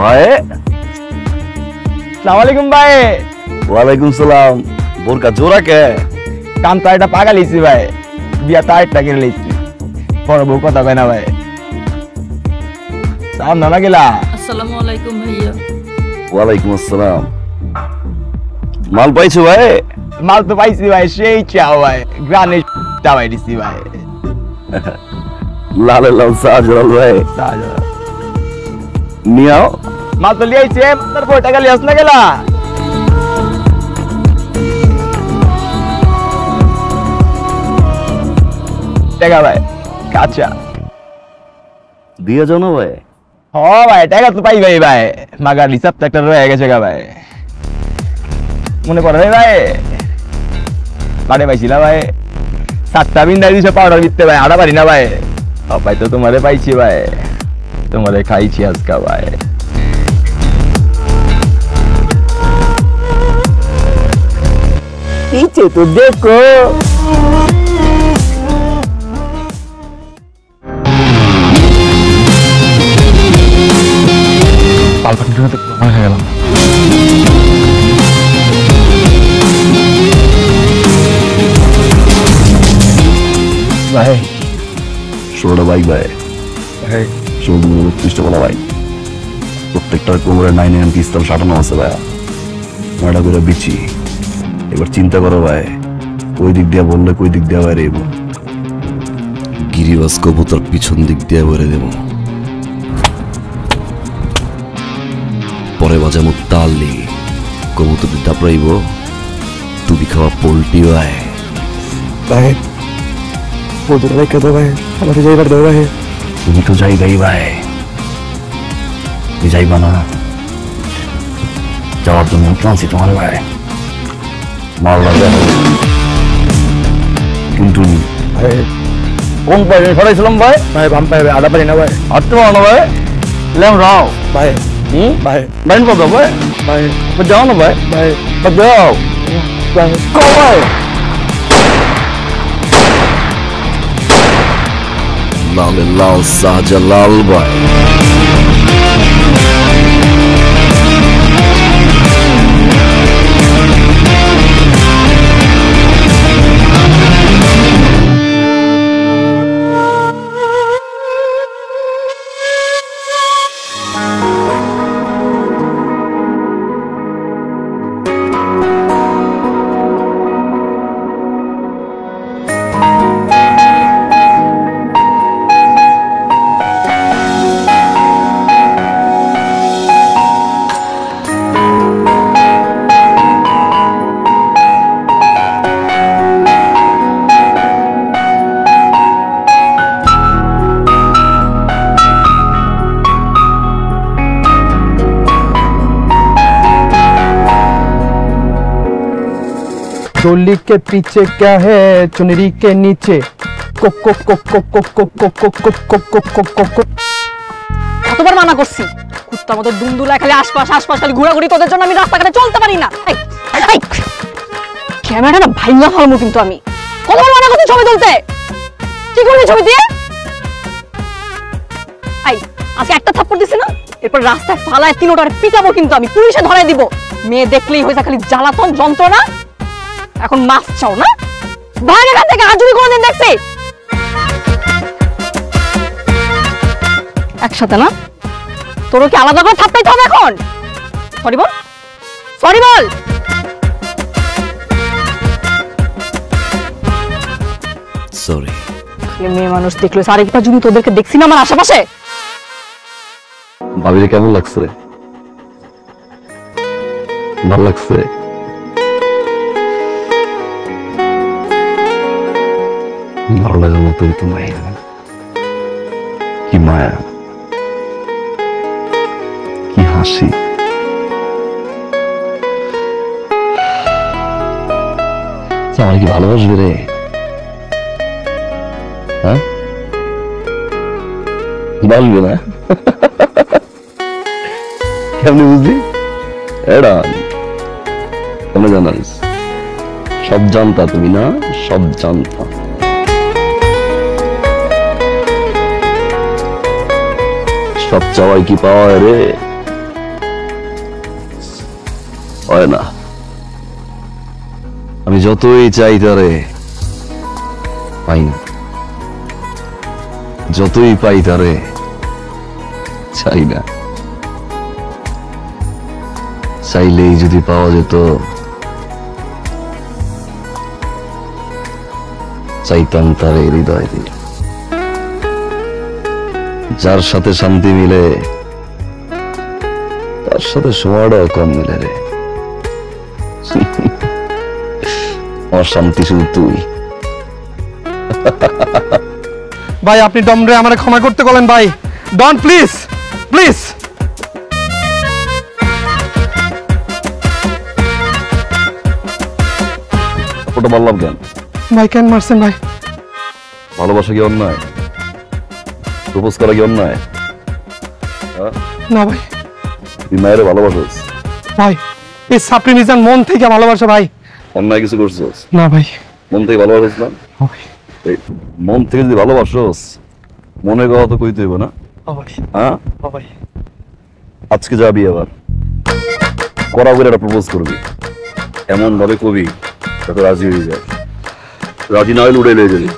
ভাই সালাম আলাইকুম ভাই। ওয়ালাইকুম সালাম। বোরকা জোড়া কে? কাম তো একটা পাগা লিছি ভাই, বিয়া তো আরেকটা কিনে লিছি। বড় বউ কথা কয় না ভাই। সালাম না গেলা। আসসালামু আলাইকুম ভাইয়া। ওয়ালাইকুম আসসালাম। মাল পাইছো ভাই? মাল তো পাইছি ভাই, সেই চাও ভাই, গ্রানে চাওয়াই দিছি ভাই। লাল লাল সাজলাল ভাই নিয়াও। মাল তো লিয়াইছে, তারপর টাকা লিয়াস না গেলা। টাকা ভাই কাঁচা দিয়ে যাও না ভাই। হ ভাই, টাকা তো পাই ভাই। ভাই মাগার হিসাব তো একটা রয়ে গেছে গা ভাই, মনে পড়ে ভাই। বাড়ে পাইছিলা ভাই, 7টা বিন্দা দিছে পাউডার দিতে ভাই, আড়া পারি না ভাই। ভাই তো তোমারে পাইছি ভাই, তোমারে খাইছি আজকা ভাই। पीछे तो देखो। पालपाटी तो कमाल है गलम। भाई ষোলোটা বাইক ভাই, भाई 16-32টা বলা বাইক, প্রত্যেকটার কোমরে 9mm পিস্তল সাটানো আছে ভাই। মাটা করে বিচি। এবার চিন্তা করো ভাই, ওই দিক দিয়ে বললে কই দিক দিয়ে বাইরে এবো। গিরিবাস কবুতর পিছন দিক দিয়ে বেড়ে দেব, পরে বাজামো তালি, কবুতর দাপড়াইব, তুমি খাওয়া পোল্ট্রি ভাই। भाई वो तो भाई कदो भाई हमारे जाइবার দাও ভাই। তুমি তো যাইবাই ভাই, তুমি যাইবা না? যাওয়ার জন্য টানছি তোমার ভাই। মাল লাগে কিন্তু ভাই কোন পাইবে সরাইছিলাম ভাই? ভাই বাম পাইবে, আড়া পারি না ভাই। হাঁটতে পারো না ভাই? লেম রাও ভাই ভাই বাইন পাবো ভাই। ভাই যাও না ভাই, ভাই যাও ভাই কো ভাই। লাল লাল শাহজালাল ভাই। डोली के पीछे क्या है चुनरी के नीचे Coke Coke Coke Coke Coke Coke Coke Coke Coke Coke Coke Coke Coke Coke. কতবার মানা করছি, কুত্তার মতো দুমদুলা খালি আশপাশ খালি ঘোরাঘুরি, তোদের জন্য আমি রাস্তাঘাটে চলতে পারি না। ক্যামেরাটা না ভাইঙ্গা ফেলবো কিন্তু আমি। কতবার মানা করছি ছবি তুলতে, কি করবি ছবি দিয়ে? আজকে একটা থাপ্পড় দিছি না, এরপর রাস্তায় ফালায় 3টারে পিটাবো কিন্তু আমি, পুলিশে ধরাই দিব। মেয়ে দেখলেই হয়েছে খালি জ্বালাতন যন্ত্রণা। এখন মাছ চাও না? ভাগ এখান থেকে, আজ যদি কোনোদিন দেখছি একসাথে না, তোরও কি আলাদা করে থাপ্পাইতে হবে এখন? সরি বল, সরি বল। সরি। মেয়ে মানুষ দেখলো, আরেকটা যদি তোদেরকে দেখছি না আমার আশেপাশে। ভাবিরে কেমন লাগছে? ভালো লাগছে? ভালো লাগার মতো তো মায়া, কি মায়া, কি হাসি। আমার কি ভালোবাসবে রে? হ্যাঁ বলবে না? কেমনি বুঝলি? এরা কেমন জানাস? সব জানতা তুমি না, সব জানতা। সব চাওয়াই কি পাওয়া রে? হয় না। আমি যতই চাই তারে পাই না, যতই পাই তারে চাই না। চাইলেই যদি পাওয়া যেত, চাইতাম তারে হৃদয় দিয়ে। যার সাথে শান্তি মিলে তার সাথে সময়টাও কম মিলে রে। আমার শান্তি শুধু তুই। ভাই আপনি ডমরে আমারে ক্ষমা করতে বলেন ভাই। ডন প্লিজ প্লিজ। ওটা বললাম কেন? ভাই কেন মারছেন ভাই? ভালোবাসা কি অন্যায়? প্রপোজ করা কি অন্যায়? না ভাই। তুই মায়ের ভালোবাসিস? ভাই এই সাপরি মিজান মন থেকে ভালোবাসা ভাই। অন্যায় কিছু করছিস? না ভাই। মন থেকে ভালোবাসিস না? ভাই এই মন থেকে যদি ভালোবাসিস, মনের কথা তো কইতে হইব না? ভাই হ্যাঁ ভাই। আজকে যাবি আবার করা করে একটা প্রপোজ করবি, এমন ভাবে কবি যাতে রাজি হয়ে যায়। রাজি না হলে উড়ে লেগে যাবি।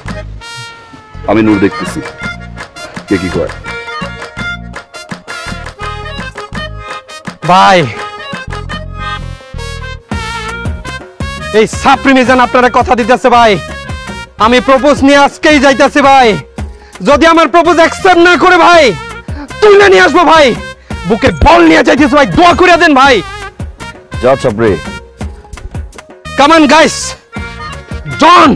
আমি নূর দেখতেছি কে কি করে। ভাই এই সাপরি মিজান আপনারা কথা দিতেছে ভাই, আমি প্রপোজ নিয়ে আজকেই যাইতেছি ভাই। যদি আমার প্রপোজ অ্যাকসেপ্ট না করে ভাই তুলে নিয়ে আসবো ভাই। বুকে বল নিয়ে যাইতেছে ভাই, দোয়া করে দেন ভাই। যা চাপড়ে। Come on, guys. Don.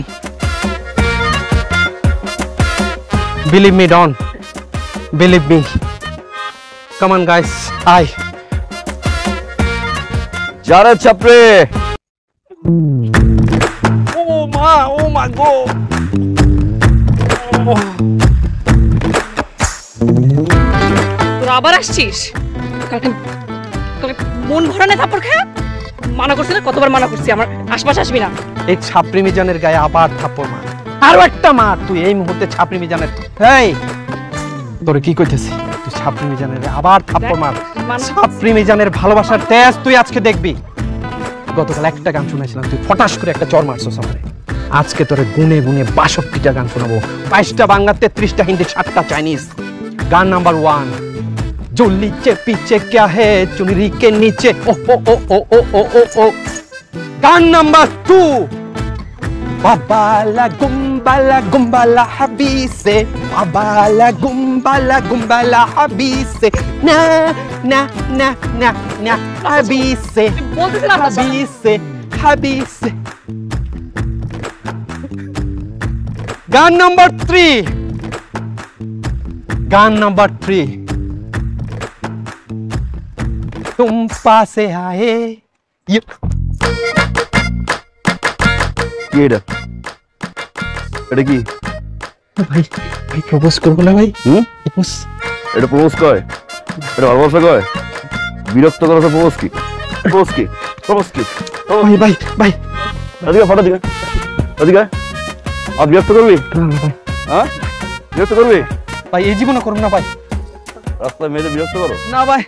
Believe me, Don. Believe me. Come on, guys. I. যারে চাপড়ে। Oh my God. তোরা আবার আসছিস? কালকে মন ভরানে থাপ্পড় খায়। মানা করছি না, কতবার মানা করছি আমার আশপাশে আসবি না। এই ছাপরি মিজানের গায়ে আবার থাপ্পড় মার। আরো একটা মার তুই এই মুহূর্তে ছাপরি মিজানের। এই তোরে কি কইতেছি, তুই ছাপরি মিজানের আবার থাপ্পড় মার। ছাপরি মিজানের ভালোবাসার তেজ তুই আজকে দেখবি। গতকাল একটা গান শুনেছিলাম, তুই ফটাস করে একটা চর মারছস আমারে। আজকে তোরে গুনে গুনে ৬২টা গান শোনাবো। ২২টা বাংলা, ৩৩টা হিন্দি, ৭টা চাইনিজ। গান নাম্বার 1, जो नीचे पीछे क्या है चुनरी के नीचे ओ ओ ओ ओ ओ ओ ओ ओ। गान नंबर 2, बाबाला गुम्बाला हबीसे, बाबाला गुम्बाला हबीसे, ना ना ना ना ना हबीसे हबीसे हबीसे। गान नंबर 3, गान नंबर 3, तुम पासे आए। ये কি এটা? এটা কি ভাই ভাই প্রপোজ করবো না ভাই। প্রপোজ এটা প্রপোজ কয়? এটা ভালোবাসা কয়? বিরক্ত করা প্রপোজ কি? প্রপোজ কি? প্রপোজ কি? ভাই ভাই ভাই এদিকে ফটো দিকে, এদিকে। আর বিরক্ত করবি? ভাই হ্যাঁ বিরক্ত করবি? ভাই এই জীবনে করুন না ভাই। রাস্তায় মেয়েদের বিরক্ত করো? না ভাই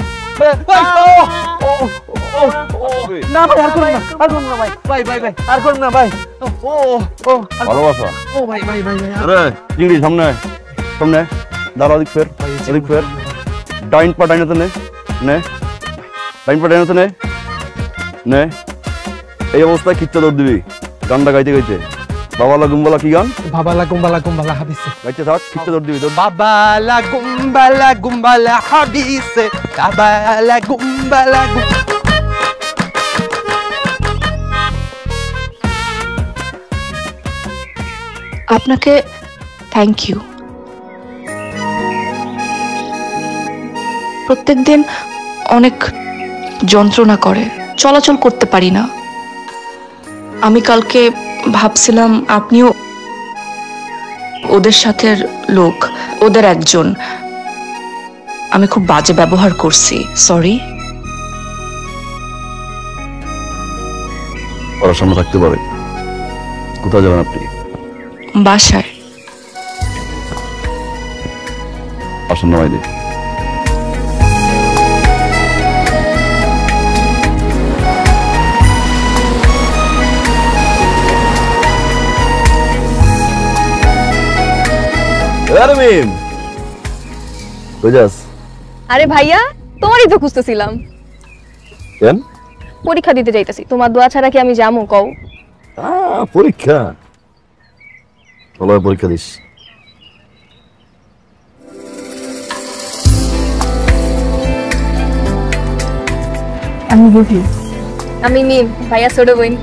না ভাই আর করুন না, আর করুন না ভাই। ভাই ভাই ভাই আর করুন না ভাই। ও ও ভালোবাসা। ও ভাই ভাই ভাই ভাই আরে চিংড়ি সামনে সামনে দাঁড়া, ওদিক ফের, ওদিক ফের। ডাইন পা ডাইনাতে নে, নে ডাইন পা ডাইনাতে নে, নে। এই অবস্থায় খিচ্চা দৌড় দিবি গানটা গাইতে গাইতে। বাবালা গুম্বালা কি গান? বাবালা গুম্বালা হাবিসে। গাইতে থাক, খিচ্চা দৌড় দিবি। বাবালা গুম্বালা হাবিসে, বাবালা গুম্বালা। আপনাকে থ্যাংক ইউ। প্রত্যেকদিন অনেক যন্ত্রণা করে, চলাচল করতে পারি না। আমি কালকে ভাবছিলাম আপনিও ওদের সাথে লোক, ওদের একজন। আমি খুব বাজে ব্যবহার করছি, সরি। ওরা সামনে থাকতে পারে। কোথায় যাবেন আপনি? বাসায়। আসুন নামাই দিই। মিম কই যাস? আরে ভাইয়া, তোমারই তো খুঁজতেছিলাম। কেন? পরীক্ষা দিতে যাইতেছি, তোমার দোয়া ছাড়া কি আমি যামু কও? পরীক্ষা? ভালো পরীক্ষা দিস। আমি বুঝি। আমি মিম, ভাইয়া ছোট বোন।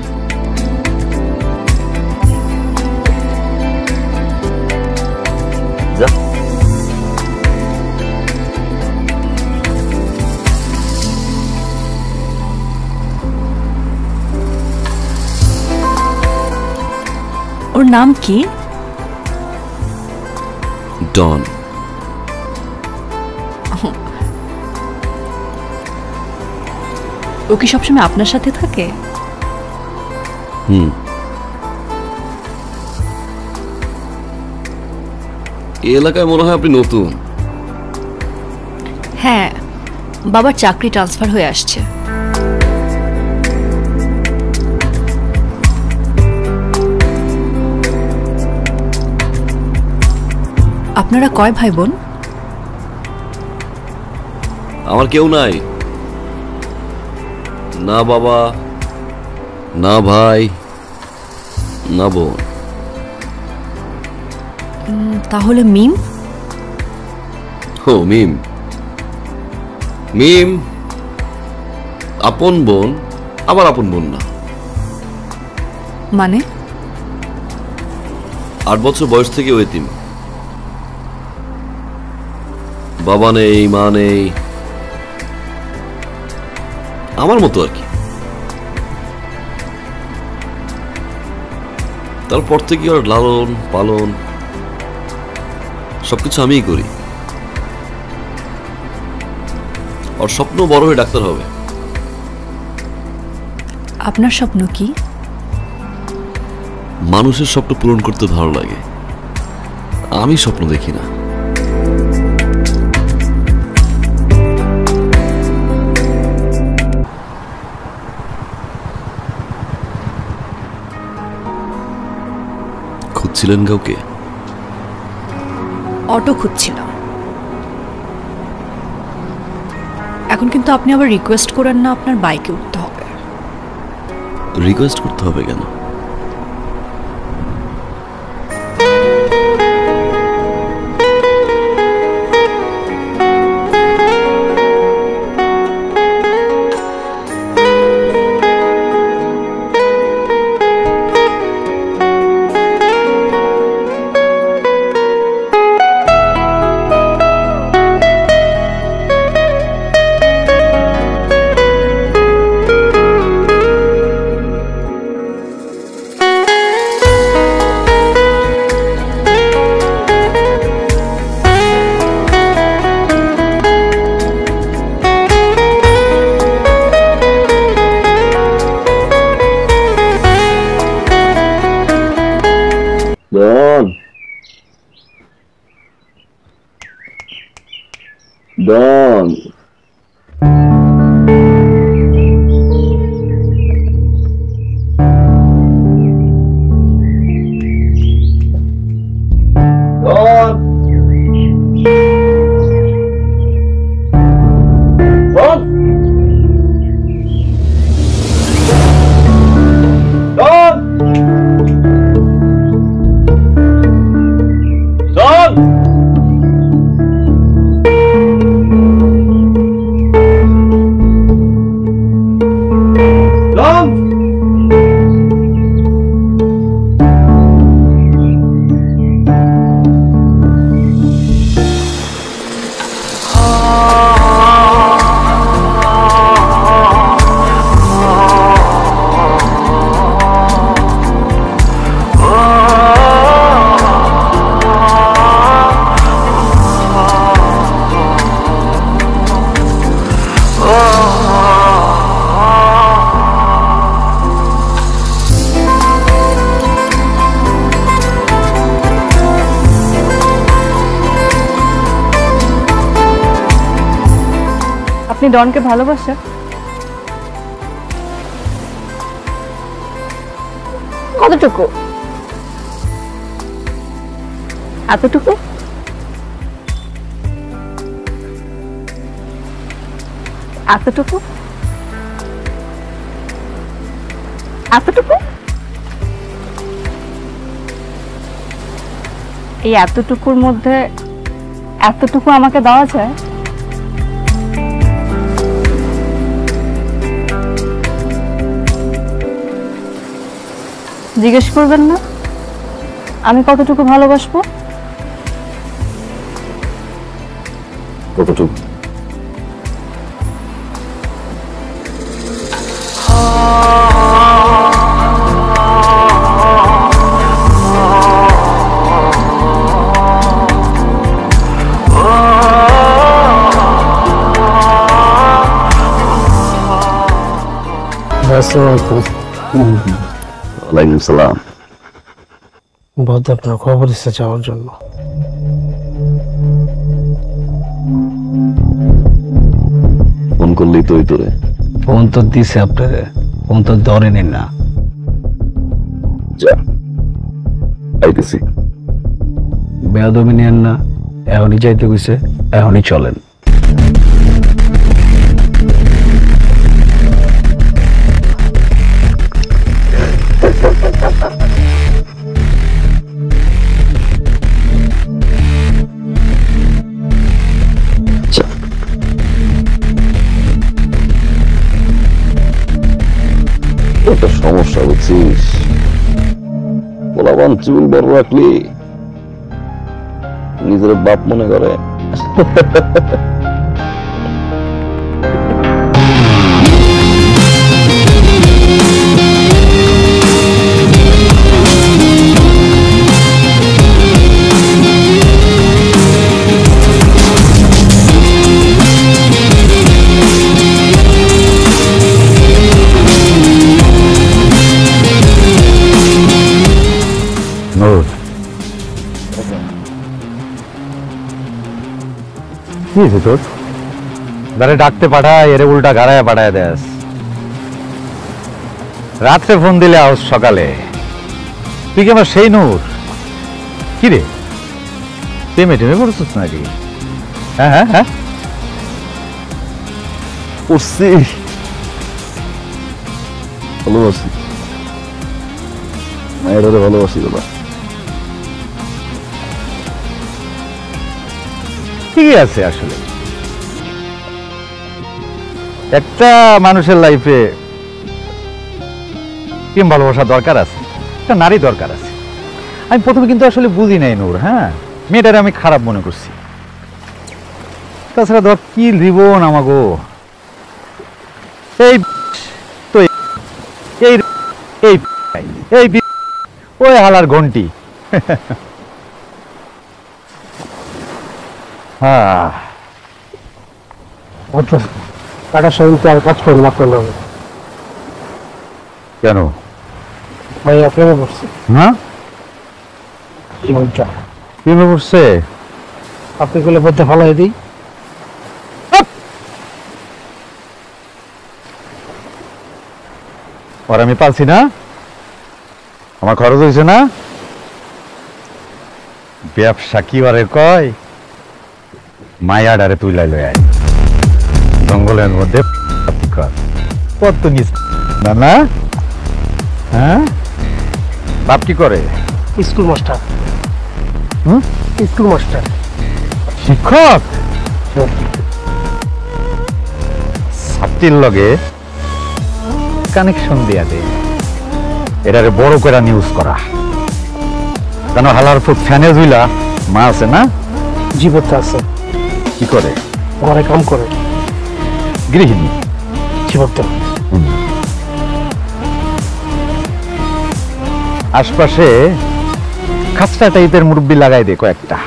যা। ওর নাম কি? ডন। ও কি সবসময় আপনার সাথে থাকে? এই এলাকায় মনে হয় আপনি নতুন। হ্যাঁ, বাবার চাকরি ট্রান্সফার হয়ে আসছে। আপনারা কয় ভাই বোন? আমার কেউ নাই, না বাবা, না ভাই, না বোন। তাহলে মিম? ও মিম। মিম আপন বোন, আবার আপন বোন না। মানে? 8 বছর বয়স থেকে ও এতিম। বাবা নেই, মা নেই, আমার মতো আর কি। তারপর থেকে ওর লালন পালন সবকিছু আমিই করি। ওর স্বপ্ন বড় হয়ে ডাক্তার হবে। আপনার স্বপ্ন কি? মানুষের স্বপ্ন পূরণ করতে ভালো লাগে, আমি স্বপ্ন দেখি না। খুঁজছিলেন কাউকে? অটো খুঁজছিলাম। এখন কিন্তু আপনি আবার রিকোয়েস্ট করেন না আপনার বাইকে উঠতে হবে। রিকোয়েস্ট করতে হবে কেন? ডন, আপনি ডনকে ভালোবাসেন? কতটুকু? এতটুকু? এতটুকু এতটুকু এই এতটুকুর মধ্যে এতটুকু আমাকে দেওয়া যায়? জিজ্ঞেস করবেন না আমি কতটুকু ভালোবাসবো? কতটুকু? ওয়ালাইকুম সালাম। বহুত আপনার খবর দিচ্ছে যাওয়ার জন্য। ফোন করলেই তো তোরে। ফোন তো দিছে আপনারে, ফোন তো ধরেনি না। যা আইতেছি। বেয়াদবি নেন না, এখনই যাইতে কইছে, এখনই চলেন। একটা সমস্যা বুঝছিস, পোলাপান চুল বড় রাখলি নিজের বাপ মনে করে। কি হয়েছে তোর? দাঁড়ে ডাকতে পাঠায়, এরে উল্টা গাড়ায় পাঠায় দেস। রাত্রে ফোন দিলে আজ সকালে। তুই কি আমার সেই নূর? কি রে, প্রেমে টেমে করছিস নাকি? হ্যাঁ হ্যাঁ হ্যাঁ করছি, ভালোবাসি, মায়ের ভালোবাসি দাদা। ঠিকই আছে। আসলে একটা মানুষের লাইফে প্রেম ভালোবাসা দরকার আছে, একটা নারী দরকার আছে। আমি প্রথমে কিন্তু আসলে বুঝি নাই নূর, হ্যাঁ মেয়েটারে আমি খারাপ মনে করছি। তাছাড়া ধর কি জীবন আমাগো, এই তো এই এই এই ওই হালার ঘন্টি। হ্যাঁ কাটার সময় তো আর কাজ করবো আপনার নামে। কেন ভাই আপনাকে বলছি হ্যাঁ মনটা প্রেমে পড়ছে? আপনি গুলো বলতে ফলাই দিই। আর আমি পারছি না, আমার খরচ হয়েছে না। ব্যবসা কি বারে কয়, মায়াডারে তুই লাইল জঙ্গলের মধ্যে কত নিস না না। হ্যাঁ বাপ কি করে? School master. হুম, স্কুল মাস্টার, শিক্ষক। ছাত্রীর লগে কানেকশন দিয়া দে, এটারে বড় করে নিউজ করা। কেন হালার তো ফ্যানে জুইলা মা আছে না? জীবনটা আছে, কি করে? ঘরে কাম করে, গৃহিণী। জীবনটা আশপাশে খাস্তা টাইপের মুরব্বি লাগাই দে কয়েকটা,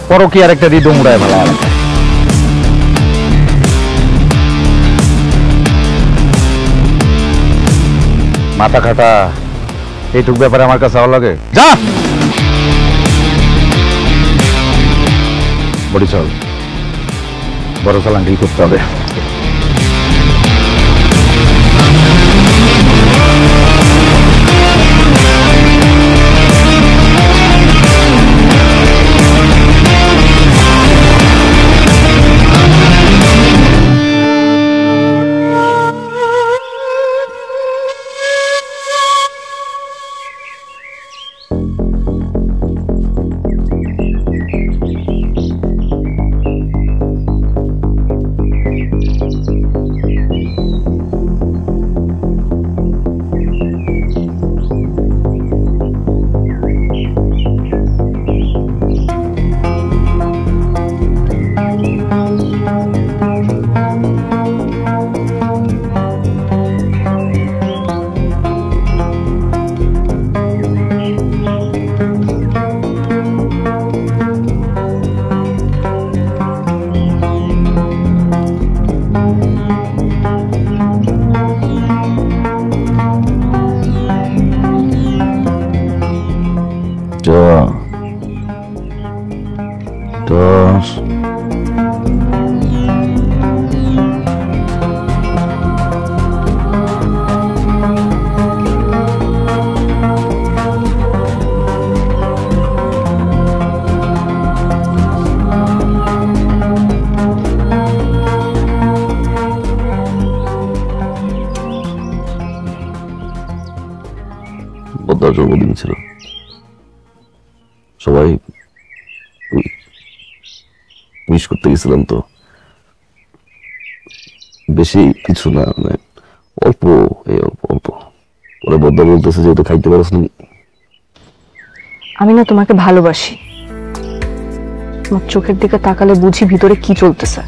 পরকি আর একটা রিদম উড়ায় ভালো এলাকায়। মাথা খাটা এইটুক ব্যাপারে আমার কাছে ভালো লাগে। যা বড়ি চল, বড় চালান ডিল করতে হবে। ছিল, সবাই উইশ করতে গেছিলাম তো, বেশি কিছু না, মানে অল্প, এই অল্প অল্প। পরে বদ্দা বলতেছে যে তো খাইতে পারছ না। আমি না তোমাকে ভালোবাসি, তোমার চোখের দিকে তাকালে বুঝি ভিতরে কি চলতেছে।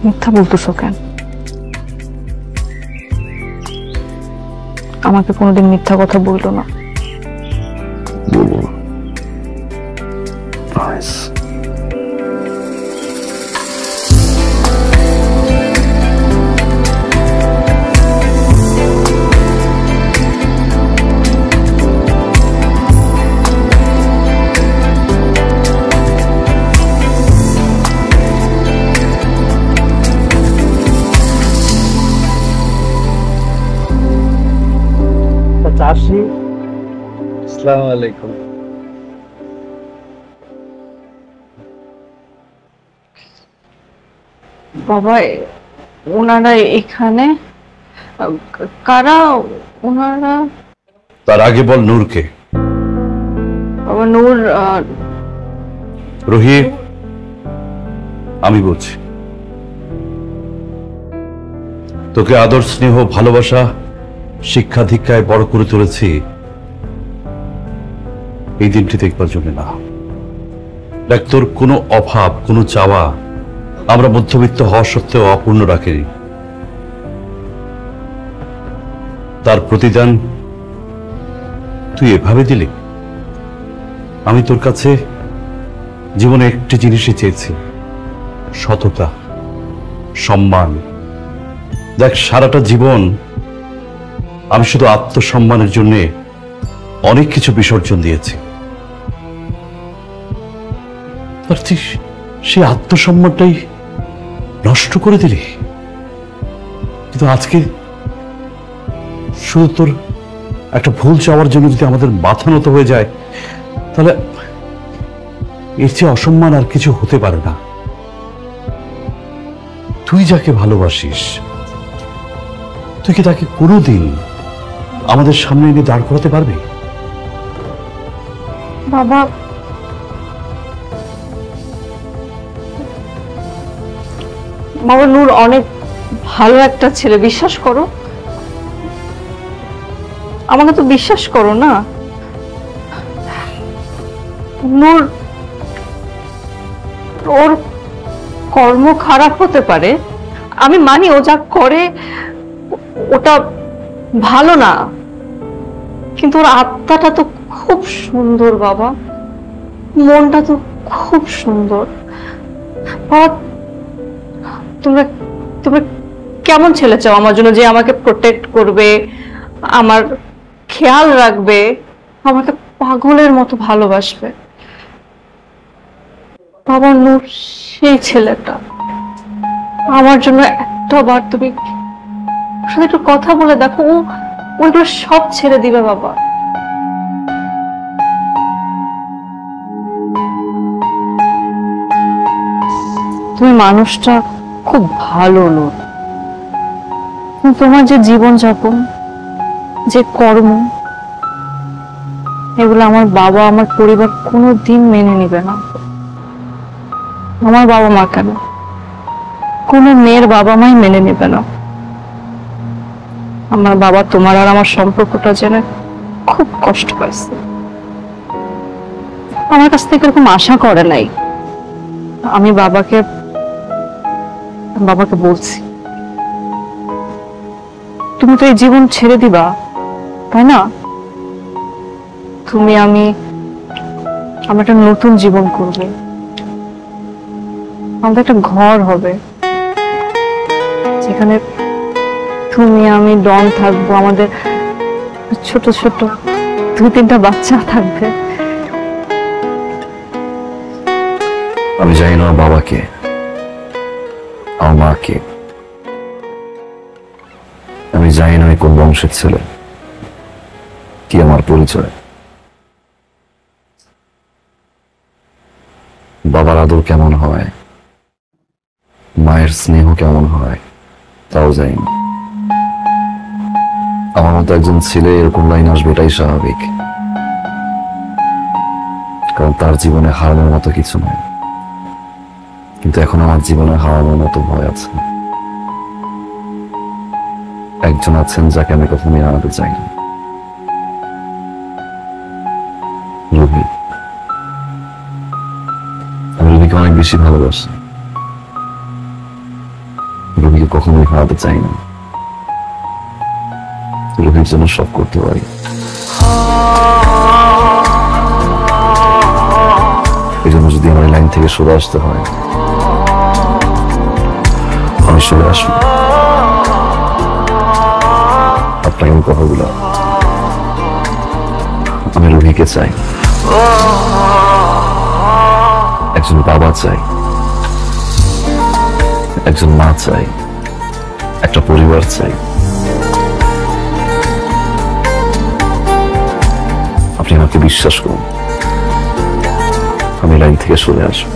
মিথ্যা বলতেছো কেন? আমাকে কোনোদিন মিথ্যা কথা বললো না। বলবো না। Promise. চাষি, আসসালামু আলাইকুম। বাবা, ওনারা এখানে কারা? ওনারা তার আগে বল নূরকে। বাবা নূর, রুহি, আমি বলছি, তোকে আদর, স্নেহ, ভালোবাসা, শিক্ষা দীক্ষায় বড় করে তুলেছি এই দিনটি দেখবার জন্য না। দেখ, তোর কোনো অভাব, কোনো চাওয়া আমরা মধ্যবিত্ত হওয়া সত্ত্বেও অপূর্ণ রাখিনি। তার প্রতিদান তুই এভাবে দিলি। আমি তোর কাছে জীবনে একটি জিনিসই চেয়েছি, সততা, সম্মান। দেখ, সারাটা জীবন আমি শুধু আত্মসম্মানের জন্য অনেক কিছু বিসর্জন দিয়েছি, আর তুই সেই আত্মসম্মানটাই নষ্ট করে দিলি। কিন্তু আজকে শুধু তোর একটা ভুল চাওয়ার জন্য যদি আমাদের মাথা নত হয়ে যায়, তাহলে এর চেয়ে অসম্মান আর কিছু হতে পারে না। তুই যাকে ভালোবাসিস, তুই কি তাকে কোনোদিন আমাদের সামনে এনে দাঁড় করাতে পারবি? বাবা, বাবা নূর অনেক ভালো একটা ছেলে, বিশ্বাস করো, আমাকে তো বিশ্বাস করো না। নূর, ওর কর্ম খারাপ হতে পারে, আমি মানি, ও যা করে ওটা ভালো না, কিন্তু ওর আত্মাটা তো খুব সুন্দর বাবা, মনটা তো খুব সুন্দর। বাবা, তোমরা তোমরা কেমন ছেলে চাও আমার জন্য, যে আমাকে প্রোটেক্ট করবে, আমার খেয়াল রাখবে, আমাকে পাগলের মতো ভালোবাসবে? বাবা নূর সেই ছেলেটা। আমার জন্য একটা বার তুমি ওর সাথে একটু কথা বলে দেখো, ও ওইগুলো সব ছেড়ে দিবে বাবা। তুমি মানুষটা খুব ভালো নূর, তোমার যে জীবনযাপন, যে কর্ম, এগুলো আমার বাবা, আমার পরিবার কোনোদিন মেনে নিবে না। আমার বাবা মা কেন, কোনো মেয়ের বাবা মাই মেনে নেবে না। আমার বাবা তোমার আর আমার সম্পর্কটা জেনে খুব কষ্ট পাইছে, আমার কাছ থেকে এরকম আশা করে নাই। আমি বাবাকে বলছি, তুমি তো এই জীবন ছেড়ে দিবা, তাই না? তুমি, আমি, আমরা একটা নতুন জীবন করবো, আমাদের একটা ঘর হবে যেখানে তুমি, আমি, ডন থাকবো, আমাদের ছোট ছোট 2-3টা বাচ্চা থাকবে। আমি জানি না বাবাকে, আমার মাকে, আমি জানি না আমি কোন বংশের ছেলে, কি আমার পরিচয়। বাবার আদর কেমন হয়, মায়ের স্নেহ কেমন হয়, তাও জানি না। আমার মতো একজন ছেলে এরকম লাইন আসবে এটাই স্বাভাবিক, কারণ তার জীবনে হারানোর মতো কিছু নয়। কিন্তু এখন আমার জীবনে হারানোর মতো ভয় আছে। একজন আছেন যাকে আমি কখনোই হারাতে চাই না, রুবি। আমি রুবিকে অনেক বেশি ভালোবাসি, রুবিকে কখনোই হারাতে চাই না, রুবির জন্য সব করতে পারি। এই জন্য যদি আমার লাইন থেকে সরে আসতে হয় আমি সরে আসবো। আপনাকে আমি কথাগুলো, আমি রুহিকে চাই, একজন বাবা চাই, একজন মা চাই, একটা পরিবার চাই। আপনি আমাকে বিশ্বাস করুন, আমি লাইন থেকে সরে আসবো।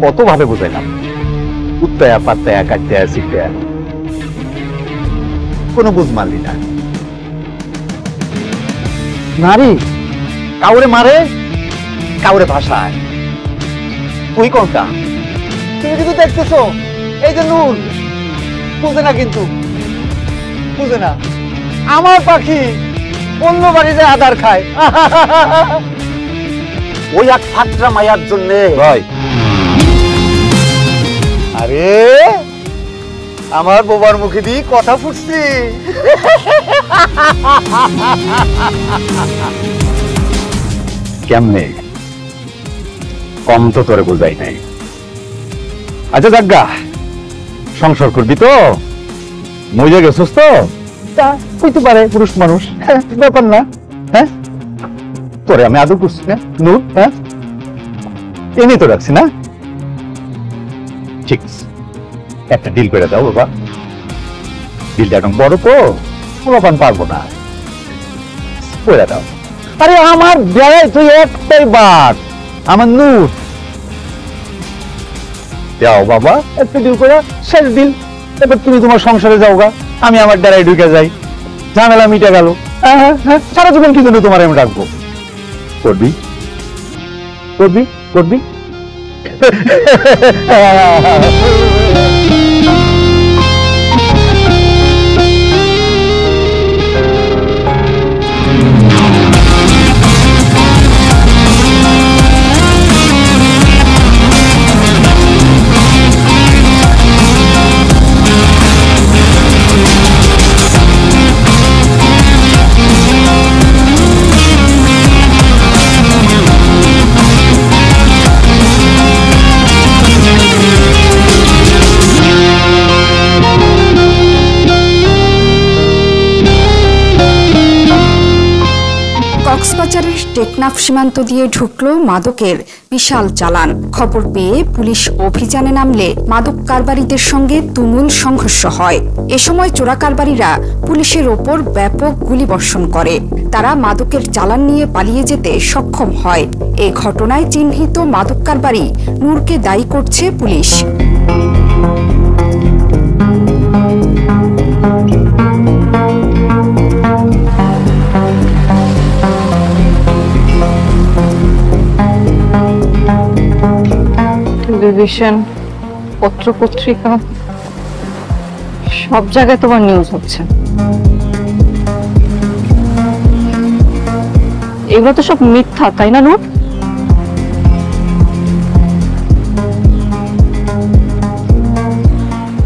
কত ভাবে বুঝাইলাম, উত্তয়া পাত্তায়া কাটতেয়া শিখতেয়া, কোনো বুঝ মারলি না। নারী কাউরে মারে, কাউরে ভাষায়। তুই কোনটা? তুমি কিন্তু দেখতেছো এই যে নূর বুঝে না, কিন্তু বুঝে না। আমার পাখি অন্য বাড়িতে আদার খায়। ওই এক ফাটরা মায়ার জন্য ভাই। আরে আমার বোবার মুখে দিয়ে কথা ফুটছি। কেমনে কম তো তোরে বোঝাই নাই। আচ্ছা জাগ্গা, সংসার করবি তো, মজা গেছিস তো, তা হইতে পারে পুরুষ মানুষ, ব্যাপার না। হ্যাঁ তোরে আমি আদর করছি না নূর? হ্যাঁ এনে তো রাখছি না? ঠিক একটা ডিল করে দাও বাবা। ডিলটা এখন বড় তো, পোলাপান পারবো না, করে দাও। আরে আমার বেড়াই তুই একটাই বার, আমার নূর। যাও বাবা, একটা ডিল করে শেষ ডিল। এবার তুমি তোমার সংসারে যাও গা, আমি আমার ডেরায় ঢুকে যাই, ঝামেলা মিটে গেল। সারা জীবন কি জন্য তোমার আমি রাখবো? করবি করবি করবি। কক্সবাজারের টেকনাফ সীমান্ত দিয়ে ঢুকলো মাদকের বিশাল চালান। খবর পেয়ে পুলিশ অভিযানে নামলে মাদক কারবারিদের সঙ্গে তুমুল সংঘর্ষ হয়। এ সময় চোরা কারবারিরা পুলিশের ওপর ব্যাপক গুলিবর্ষণ করে। তারা মাদকের চালান নিয়ে পালিয়ে যেতে সক্ষম হয়। এ ঘটনায় চিহ্নিত মাদক কারবারি নূরকে দায়ী করছে পুলিশ। টেলিভিশন, পত্র পত্রিকা, সব জায়গায় তোমার নিউজ হচ্ছে। এগুলো তো সব মিথ্যা, তাই না নূর?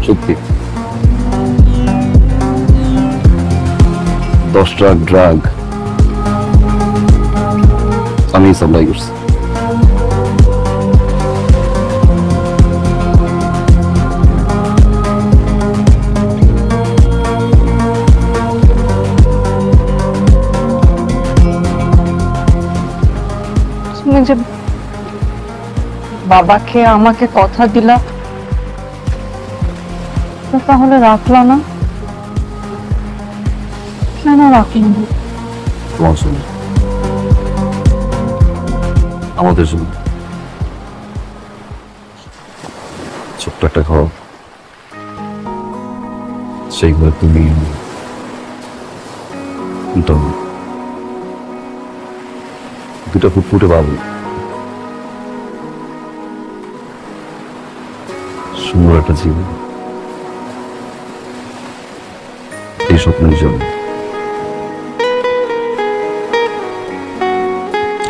সত্যি 10 ট্রাক ড্রাগ আমি সাপ্লাই করছি। তুমি যে বাবাকে আমাকে কথা দিলা, তাহলে রাখলা না? কেন রাখলি? তোমার শুনে আমাদের জন্য ছোট্ট একটা ঘর, সেই ঘরে তুমি দুটা ফুটফুটে বাবু, সুন্দর একটা জীবন। এই স্বপ্নের জন্য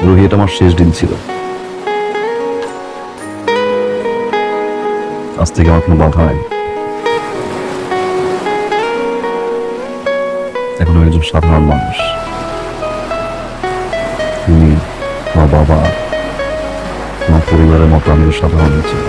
রুহি, এটা আমার শেষ দিন ছিল। আজ থেকে আমার কোনো বাধা নাই। এখন আমি একজন সাধারণ মানুষ। তুমি, আমার বাবা, আমার পরিবারের মতো আমিও সাধারণ ছিল।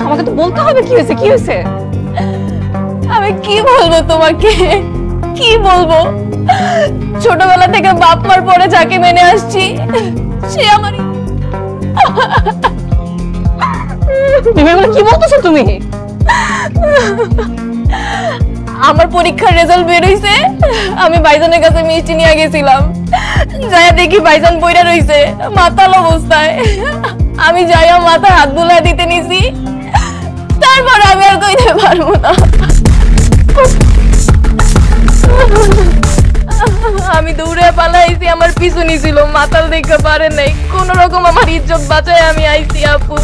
আমাকে তো বলতে হবে কি হয়েছে, কি হয়েছে? আমি কি বলবো তোমাকে, কি বলবো? ছোটবেলা থেকে বাপ মার পরে যাকে মেনে আসছি সে আমারই। কি বলতেছো তুমি? আমার পরীক্ষার রেজাল্ট বের হইছে, আমি ভাইজানের কাছে মিষ্টি নিয়ে গেছিলাম, যাইয়া দেখি ভাইজান বইরা রইছে মাতাল অবস্থায়। আমি যাইয়া মাথায় হাত বুলা দিতে নিছি, তারপর আমি আর কইতে পারবো না। আমি দৌড়ে পালাইছি, আমার পিছু নিছিল, মাতাল দেখতে পারে নাই, কোন রকম আমার ইজ্জত বাঁচায় আমি আইছি আপু।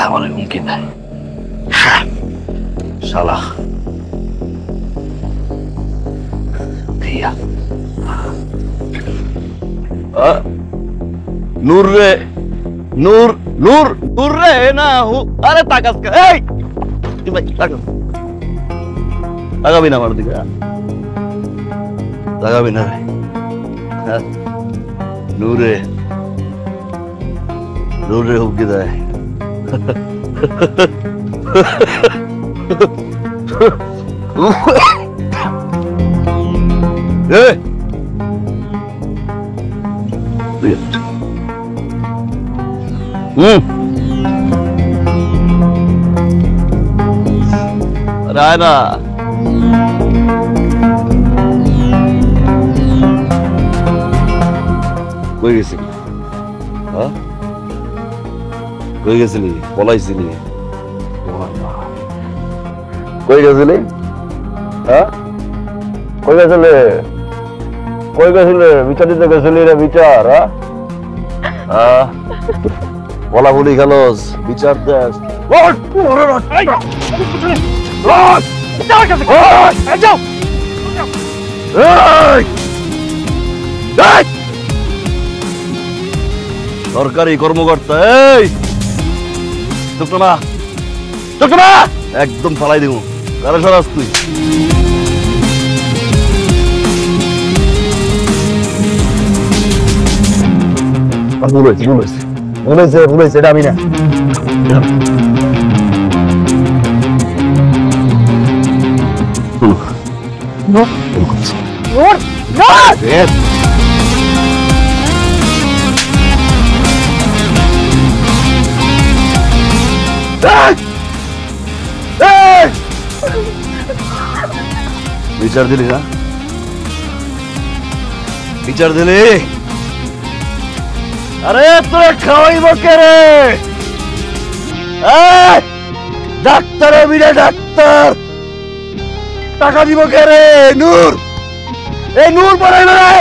আমার হুমকি দেয় শালা দিয়া। নূর রে, নূর নূর নূর রে না, আরে তাকাস, এই তাকাবি না আমার দিকে, তাকাবি না রে। নূরে, নূরে হুমকি দেয়। রায়না কই গেছিলি? হ্যাঁ কই গেছিলি? পলাইছিলি? কই গেছিলি? হ্যাঁ কই গেছিলে? কই গেছিলে? বিচার দিতে গেছিলি রে? বিচার বলা বলি খেলোস, বিচার দেশ। সরকারি কর্মকর্তা, এই চোখটা চোখটা একদম ফালাই দিব। কারো সরাস তুই? ভুল হয়েছে, ভুল হয়েছে, ভুল হয়েছে, ভুল হয়েছে, এটা আমি না। বিচার দিলি না? বিচার দিলি? আরে তোরা খাওয়াইব কে রে? ডাক্তার বিনা ডাক্তার টাকা দিব কে রে? নূর, এই নূর পড়াইবে রে।